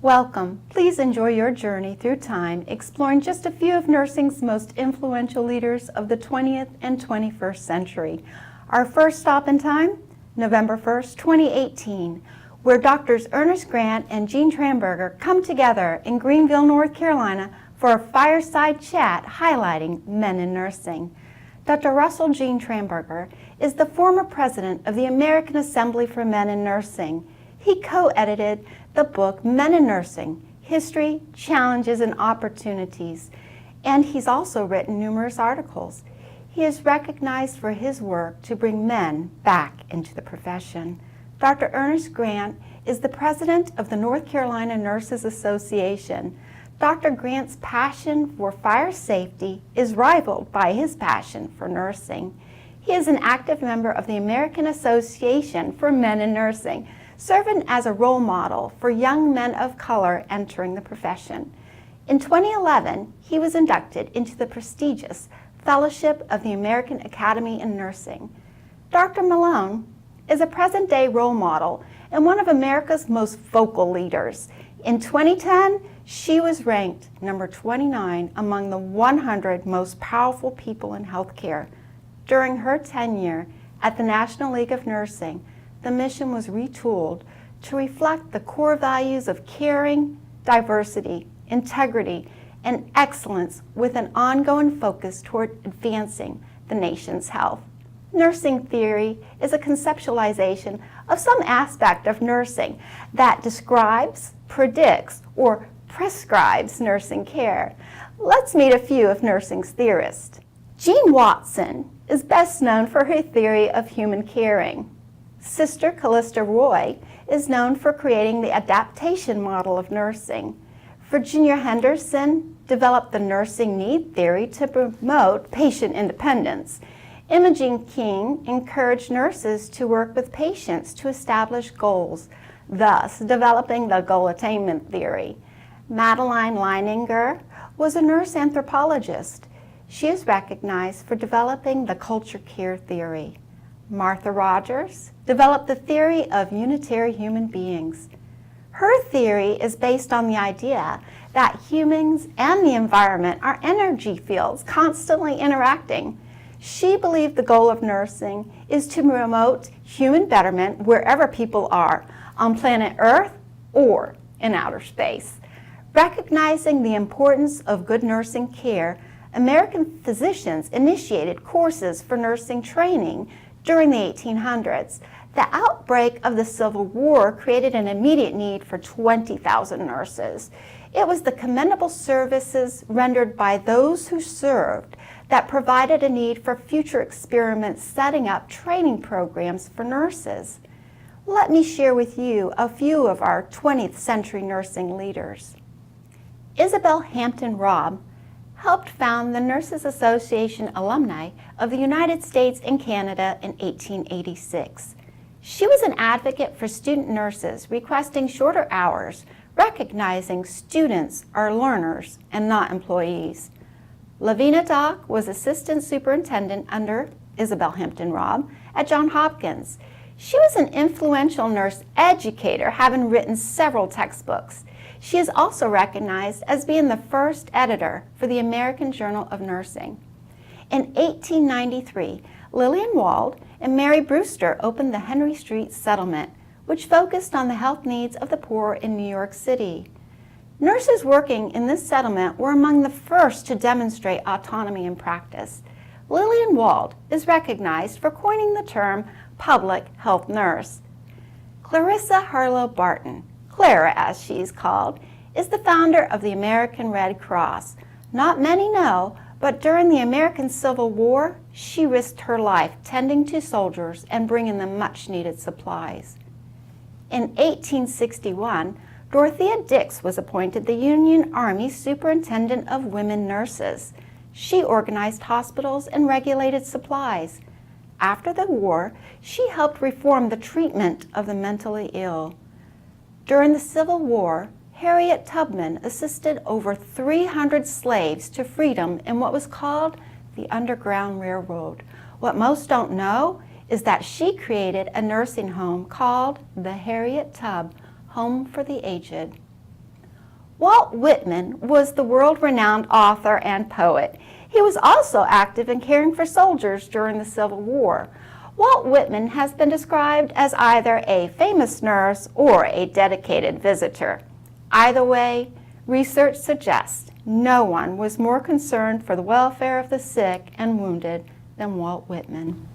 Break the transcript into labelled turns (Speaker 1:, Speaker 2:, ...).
Speaker 1: Welcome. Please enjoy your journey through time, exploring just a few of nursing's most influential leaders of the 20th and 21st century. Our first stop in time, November 1st, 2018, where Drs. Ernest Grant and Jean Tramberger come together in Greenville, North Carolina for a fireside chat highlighting men in nursing. Dr. Russell Jean Tramberger is the former president of the American Assembly for Men in Nursing. He co-edited the book Men in Nursing, History, Challenges, and Opportunities, and he's also written numerous articles. He is recognized for his work to bring men back into the profession. Dr. Ernest Grant is the president of the North Carolina Nurses Association. Dr. Grant's passion for fire safety is rivaled by his passion for nursing. He is an active member of the American Association for Men in Nursing, serving as a role model for young men of color entering the profession. In 2011, he was inducted into the prestigious Fellowship of the American Academy in Nursing. Dr. Malone is a present-day role model and one of America's most vocal leaders. In 2010, she was ranked number 29 among the 100 most powerful people in healthcare. During her tenure at the National League of Nursing, the mission was retooled to reflect the core values of caring, diversity, integrity, and excellence with an ongoing focus toward advancing the nation's health. Nursing theory is a conceptualization of some aspect of nursing that describes, predicts, or prescribes nursing care. Let's meet a few of nursing's theorists. Jean Watson is best known for her theory of human caring. Sister Callista Roy is known for creating the adaptation model of nursing. Virginia Henderson developed the nursing need theory to promote patient independence. Imogene King encouraged nurses to work with patients to establish goals, thus developing the goal attainment theory. Madeline Leininger was a nurse anthropologist. She is recognized for developing the culture care theory. Martha Rodgers developed the theory of unitary human beings. Her theory is based on the idea that humans and the environment are energy fields constantly interacting. She believed the goal of nursing is to promote human betterment wherever people are, on planet Earth or in outer space. Recognizing the importance of good nursing care, American physicians initiated courses for nursing training during the 1800s. The outbreak of the Civil War created an immediate need for 20,000 nurses. It was the commendable services rendered by those who served that provided a need for future experiments setting up training programs for nurses. Let me share with you a few of our 20th century nursing leaders. Isabelle Hampton Robb helped found the Nurses Association alumni of the United States and Canada in 1886. She was an advocate for student nurses requesting shorter hours, recognizing students are learners and not employees. Lavina Dock was assistant superintendent under Isabelle Hampton Robb at Johns Hopkins. She was an influential nurse educator, having written several textbooks. She is also recognized as being the first editor for the American Journal of Nursing. In 1893, Lillian Wald and Mary Brewster opened the Henry Street Settlement, which focused on the health needs of the poor in New York City. Nurses working in this settlement were among the first to demonstrate autonomy in practice. Lillian Wald is recognized for coining the term public health nurse. Clarissa Harlow Barton, Clara as she's called, is the founder of the American Red Cross. Not many know, but during the American Civil War, she risked her life tending to soldiers and bringing them much-needed supplies. In 1861, Dorothea Dix was appointed the Union Army Superintendent of Women Nurses. She organized hospitals and regulated supplies. After the war, she helped reform the treatment of the mentally ill. During the Civil War, Harriet Tubman assisted over 300 slaves to freedom in what was called the Underground Railroad. What most don't know is that she created a nursing home called the Harriet Tub Home for the Aged. Walt Whitman was the world-renowned author and poet. He was also active in caring for soldiers during the Civil War. Walt Whitman has been described as either a famous nurse or a dedicated visitor. Either way, research suggests no one was more concerned for the welfare of the sick and wounded than Walt Whitman.